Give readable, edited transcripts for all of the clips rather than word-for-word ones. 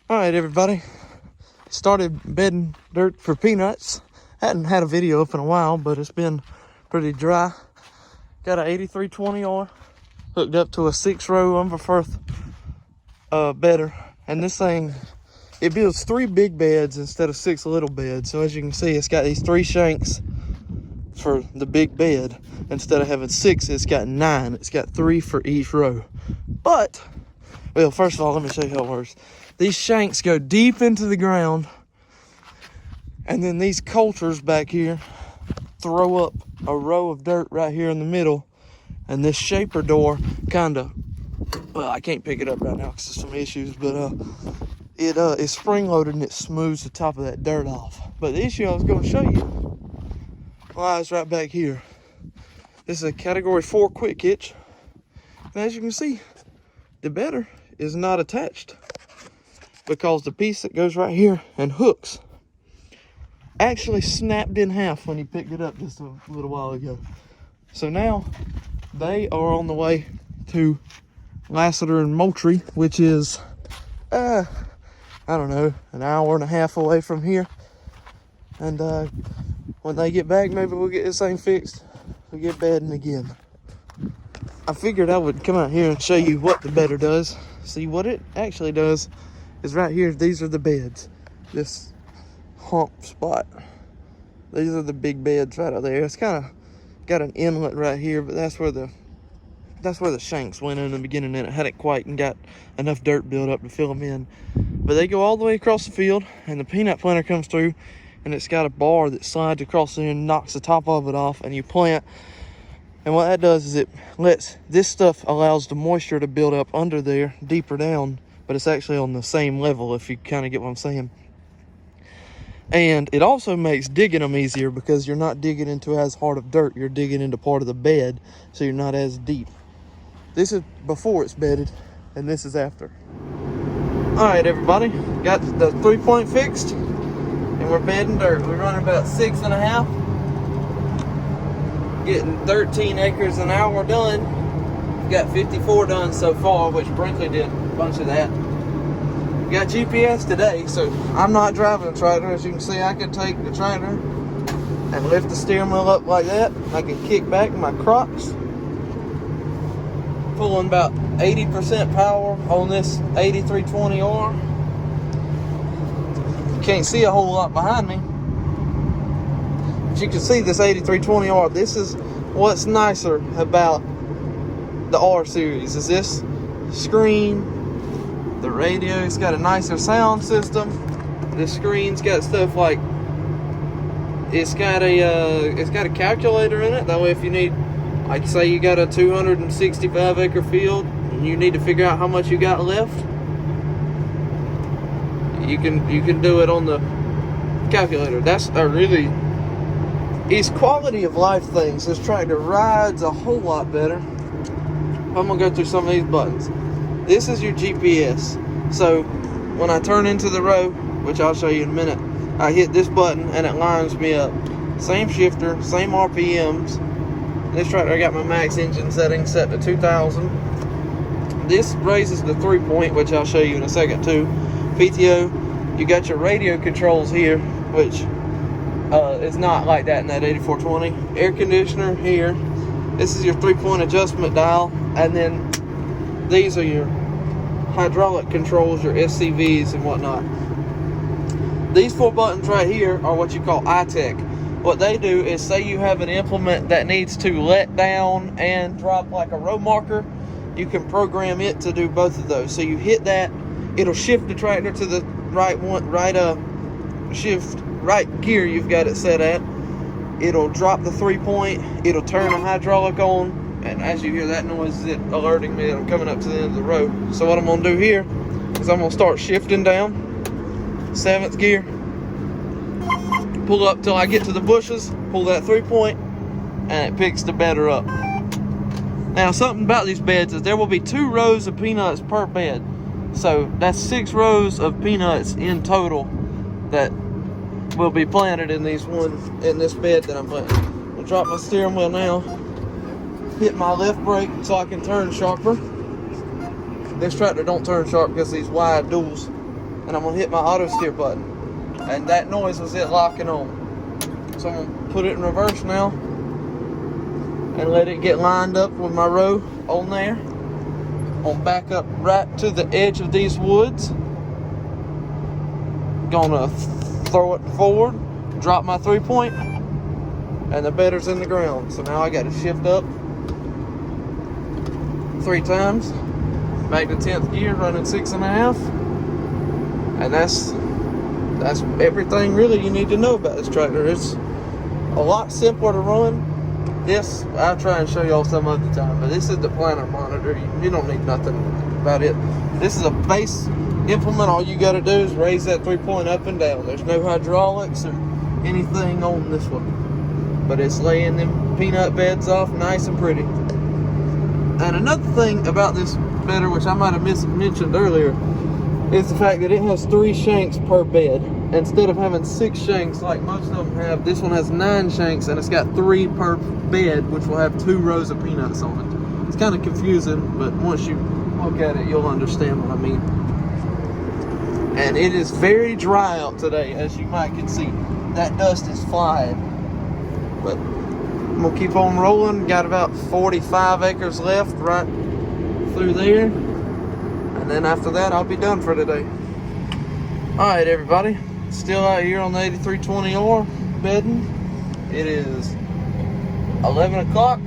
All right, everybody. Started bedding dirt for peanuts. Hadn't had a video up in a while, but it's been pretty dry. Got an 8320R hooked up to a 6-row Umberfirth bedder. And this thing, it builds 3 big beds instead of 6 little beds. So as you can see, it's got these 3 shanks for the big bed. Instead of having 6, it's got 9. It's got 3 for each row. But, well, first of all, let me show you how it works. These shanks go deep into the ground, and then these coulters back here throw up a row of dirt right here in the middle, and this shaper door kind of, well, I can't pick it up right now because there's some issues, but it is spring loaded and it smooths the top of that dirt off. But the issue I was going to show you lies right back here. This is a category 4 quick hitch, and as you can see, the bedder is not attached, because the piece that goes right here and hooks actually snapped in half when he picked it up just a little while ago. So now they are on the way to Lassiter and Moultrie, which is, I don't know, an hour and a half away from here. And when they get back, maybe we'll get this thing fixed. We'll get bedding again. I figured I would come out here and show you what the bedder does. See, what it actually does is right here, these are the beds. This hump spot. These are the big beds right out there. It's kind of got an inlet right here, but that's where the shanks went in the beginning, and it hadn't quite and got enough dirt built up to fill them in. But they go all the way across the field, and the peanut planter comes through, and it's got a bar that slides across there and knocks the top of it off, and you plant. And what that does is it lets, this stuff allows the moisture to build up under there, deeper down, but it's actually on the same level, if you kind of get what I'm saying. And it also makes digging them easier, because you're not digging into as hard of dirt, you're digging into part of the bed, so you're not as deep. This is before it's bedded, and this is after. All right, everybody, got the 3-point fixed, and we're bedding dirt. We're running about 6.5, getting 13 acres an hour done. Got 54 done so far, which Brinkley did a bunch of that. Got GPS today, so I'm not driving a tractor. As you can see, I can take the tractor and lift the steering wheel up like that. I can kick back my Crocs, pulling about 80% power on this 8320R. You can't see a whole lot behind me, but you can see this 8320R. This is what's nicer about the R series, is this screen. The radio's got a nicer sound system. The screen's got stuff like, it's got a calculator in it. That way, if you need, like, say you got a 265 acre field and you need to figure out how much you got left, you can do it on the calculator. That's a really, it's quality of life things. This tractor rides a whole lot better. I'm gonna go through some of these buttons. This is your GPS. So when I turn into the row, which I'll show you in a minute, I hit this button and it lines me up. Same shifter, same RPMs. This tractor, I got my max engine setting set to 2,000. This raises the 3-point, which I'll show you in a second too. PTO, you got your radio controls here, which is not like that in that 8420. Air conditioner here. This is your 3-point adjustment dial, and then these are your hydraulic controls, your SCVs and whatnot. These 4 buttons right here are what you call iTech. What they do is, say you have an implement that needs to let down and drop like a row marker, you can program it to do both of those. So you hit that, it'll shift the tractor to the right gear you've got it set at. It'll drop the 3-point, it'll turn the hydraulic on, and as you hear that noise, it's alerting me that I'm coming up to the end of the row. So what I'm going to do here is I'm going to start shifting down, 7th gear, pull up till I get to the bushes, pull that 3-point, and it picks the bedder up. Now, something about these beds is there will be 2 rows of peanuts per bed. So that's 6 rows of peanuts in total that will be planted in this bed that I'm planting. I'll drop my steering wheel now, hit my left brake so I can turn sharper. This tractor don't turn sharp because these wide duals. and I'm gonna hit my auto steer button. And that noise was it locking on. So I'm gonna put it in reverse now and let it get lined up with my row on there. I'll back up right to the edge of these woods. Gonna throw it forward, drop my 3-point, and the bedder's in the ground. So now I gotta shift up 3 times, back to 10th gear, running 6.5. And that's everything really you need to know about this tractor. It's a lot simpler to run. This, I'll try and show y'all some other time, but this is the planter monitor. You don't need nothing about it. This is a base implement. All you gotta do is raise that 3-point up and down. There's no hydraulics or anything on this one. But it's laying them peanut beds off nice and pretty. And another thing about this bedder, which I might have mentioned earlier, is the fact that it has 3 shanks per bed. Instead of having 6 shanks like most of them have, this one has 9 shanks and it's got 3 per bed, which will have 2 rows of peanuts on it. It's kind of confusing, but once you look at it, you'll understand what I mean. And it is very dry out today, as you might can see. That dust is flying. But I'm gonna keep on rolling. Got about 45 acres left right through there. And then after that, I'll be done for today. All right, everybody. Still out here on the 8320R bedding. It is 11 o'clock.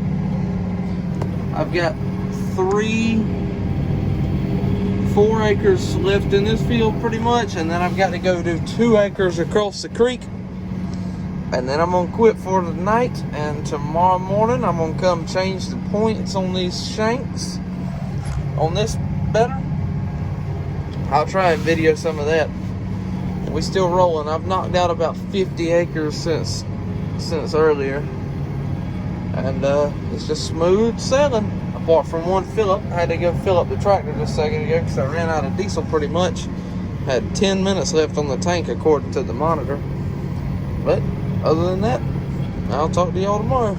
I've got 4 acres left in this field pretty much. And then I've got to go do 2 acres across the creek. And then I'm gonna quit for the night. And tomorrow morning, I'm gonna come change the points on these shanks on this bedder. I'll try and video some of that. We still rolling. I've knocked out about 50 acres since earlier, and it's just smooth sailing. Apart from one fill up, I had to go fill up the tractor just a second ago because I ran out of diesel pretty much. Had 10 minutes left on the tank according to the monitor. But other than that, I'll talk to y'all tomorrow.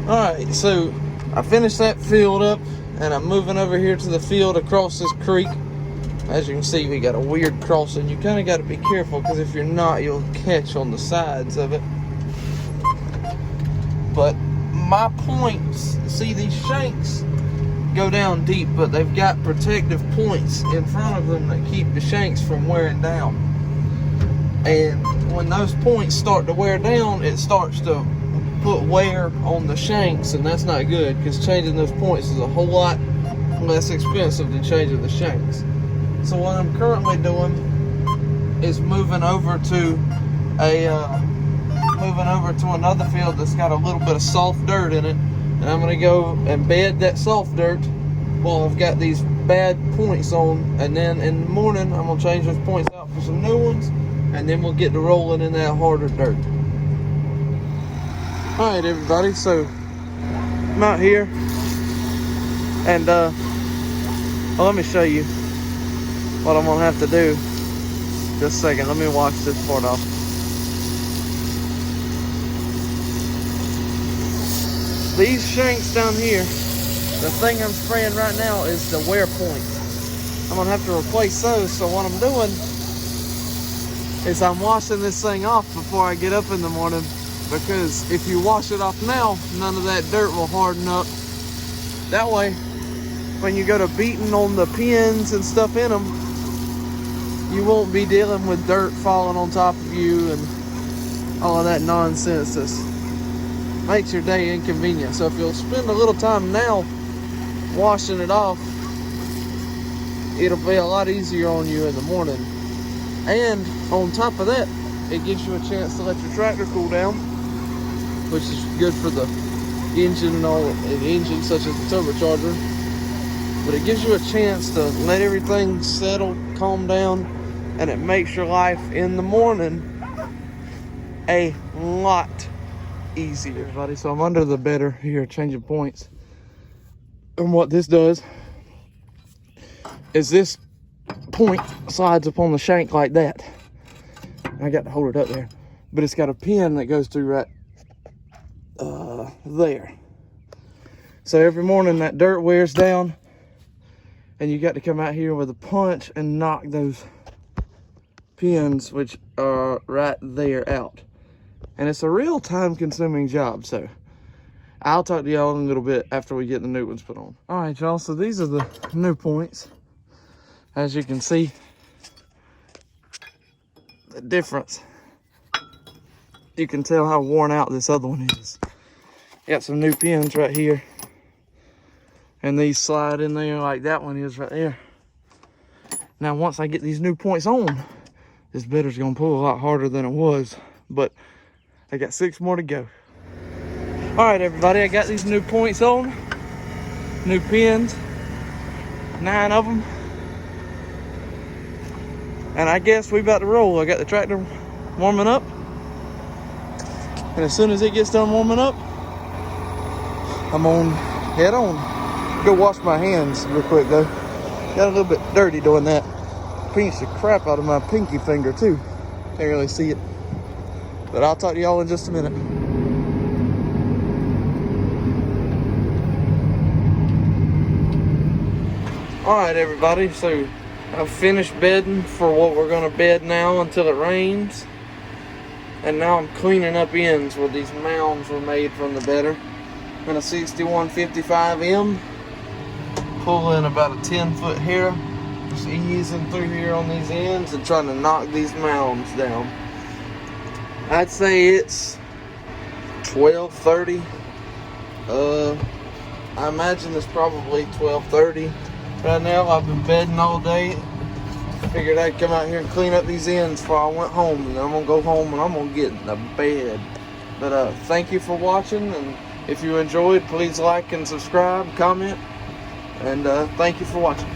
All right, so I finished that field up, and I'm moving over here to the field across this creek. As you can see, we got a weird crossing. You kind of got to be careful because if you're not, you'll catch on the sides of it. But my points, see, these shanks go down deep, but they've got protective points in front of them that keep the shanks from wearing down. And when those points start to wear down, it starts to put wear on the shanks, and that's not good because changing those points is a whole lot less expensive than changing the shanks. So what I'm currently doing is moving over to another field that's got a little bit of soft dirt in it, and I'm gonna go and bed that soft dirt while I've got these bad points on, and then in the morning I'm gonna change those points out for some new ones, and then we'll get to rolling in that harder dirt. All right, everybody, so I'm out here, and well, let me show you what I'm gonna have to do. Just a second, let me wash this part off. These shanks down here, the thing I'm spraying right now is the wear points. I'm gonna have to replace those, so what I'm doing is I'm washing this thing off before I get up in the morning, because if you wash it off now, none of that dirt will harden up. That way, when you go to beating on the pins and stuff in them, you won't be dealing with dirt falling on top of you and all of that nonsense that makes your day inconvenient. So if you'll spend a little time now washing it off, it'll be a lot easier on you in the morning. And on top of that, it gives you a chance to let your tractor cool down, which is good for the engine and all the engines, such as the turbocharger. But it gives you a chance to let everything settle, calm down, and it makes your life in the morning a lot easier, everybody. So I'm under the bedder here changing points, and what this does is this point slides upon the shank like that. I got to hold it up there, but it's got a pin that goes through right there. So every morning that dirt wears down, and you got to come out here with a punch and knock those pins, which are right there, out. And it's a real time-consuming job, so I'll talk to y'all in a little bit after we get the new ones put on. All right, y'all, so these are the new points. As you can see, the difference. You can tell how worn out this other one is. Got some new pins right here. And these slide in there like that one is right there. Now, once I get these new points on, this bitter's gonna pull a lot harder than it was. But I got 6 more to go. All right, everybody, I got these new points on. New pins, 9 of them. And I guess we about to roll. I got the tractor warming up. And as soon as it gets done warming up, I'm gonna head on. Go wash my hands real quick though. Got a little bit dirty doing that. Pinched the crap out of my pinky finger too. Can't really see it. But I'll talk to y'all in just a minute. All right, everybody, so I've finished bedding for what we're gonna bed now until it rains. And now I'm cleaning up ends where these mounds were made from the bedder. In a 6155M, pulling about a 10-foot hair, just easing through here on these ends and trying to knock these mounds down. I'd say it's 12:30. I imagine it's probably 12:30 right now. I've been bedding all day. Figured I'd come out here and clean up these ends before I went home, and then I'm gonna go home and I'm gonna get in the bed. But thank you for watching, and if you enjoyed, please like and subscribe, comment, and thank you for watching.